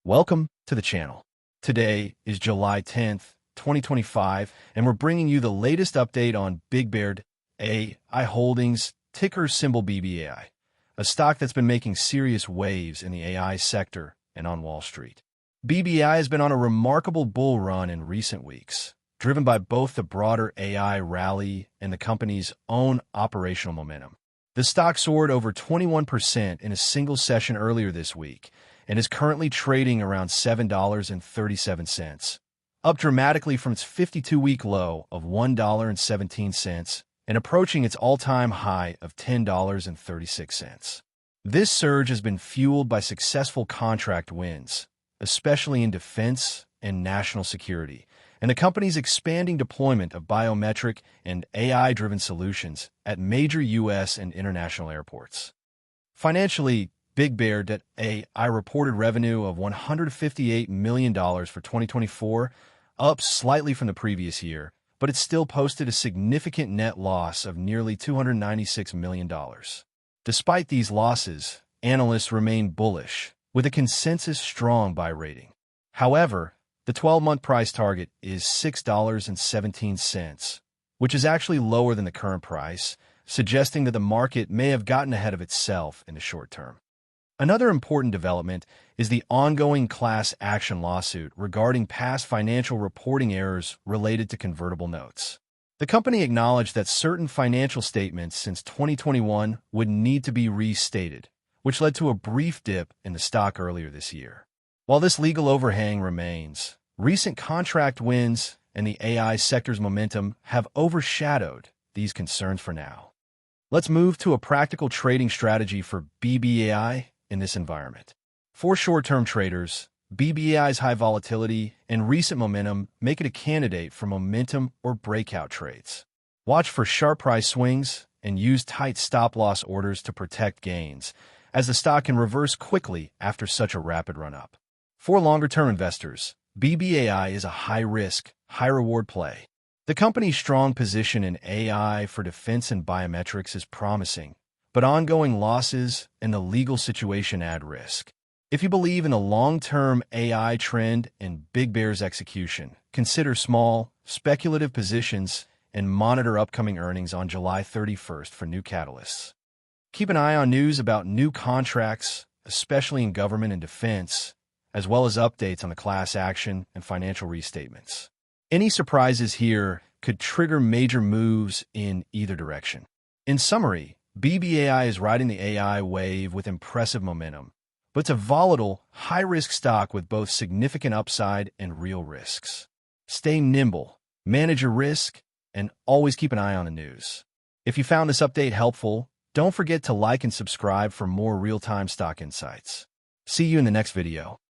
Welcome to the channel. Today is July 10th, 2025, and we're bringing you the latest update on Bigbear.Ai Holdings, ticker symbol BBAI, a stock that's been making serious waves in the AI sector and on Wall Street. BBAI has been on a remarkable bull run in recent weeks, driven by both the broader AI rally and the company's own operational momentum. The stock soared over 21% in a single session earlier this week, and is currently trading around $7.37, up dramatically from its 52-week low of $1.17 and approaching its all-time high of $10.36. This surge has been fueled by successful contract wins, especially in defense and national security, and the company's expanding deployment of biometric and AI-driven solutions at major U.S. and international airports. Financially, Bigbear.Ai reported revenue of $158 million for 2024, up slightly from the previous year, but it still posted a significant net loss of nearly $296 million. Despite these losses, analysts remain bullish, with a consensus strong buy rating. However, the 12-month price target is $6.17, which is actually lower than the current price, suggesting that the market may have gotten ahead of itself in the short term. Another important development is the ongoing class action lawsuit regarding past financial reporting errors related to convertible notes. The company acknowledged that certain financial statements since 2021 would need to be restated, which led to a brief dip in the stock earlier this year. While this legal overhang remains, recent contract wins and the AI sector's momentum have overshadowed these concerns for now. Let's move to a practical trading strategy for BBAI in this environment. For short-term traders, BBAI's high volatility and recent momentum make it a candidate for momentum or breakout trades. Watch for sharp price swings and use tight stop-loss orders to protect gains, as the stock can reverse quickly after such a rapid run-up. For longer-term investors, BBAI is a high-risk, high-reward play. The company's strong position in AI for defense and biometrics is promising, but ongoing losses and the legal situation add risk. If you believe in the long-term AI trend and Bigbear's execution, consider small, speculative positions and monitor upcoming earnings on July 31st for new catalysts. Keep an eye on news about new contracts, especially in government and defense, as well as updates on the class action and financial restatements. Any surprises here could trigger major moves in either direction. In summary, BBAI is riding the AI wave with impressive momentum, but it's a volatile, high-risk stock with both significant upside and real risks. Stay nimble, manage your risk, and always keep an eye on the news. If you found this update helpful, don't forget to like and subscribe for more real-time stock insights. See you in the next video.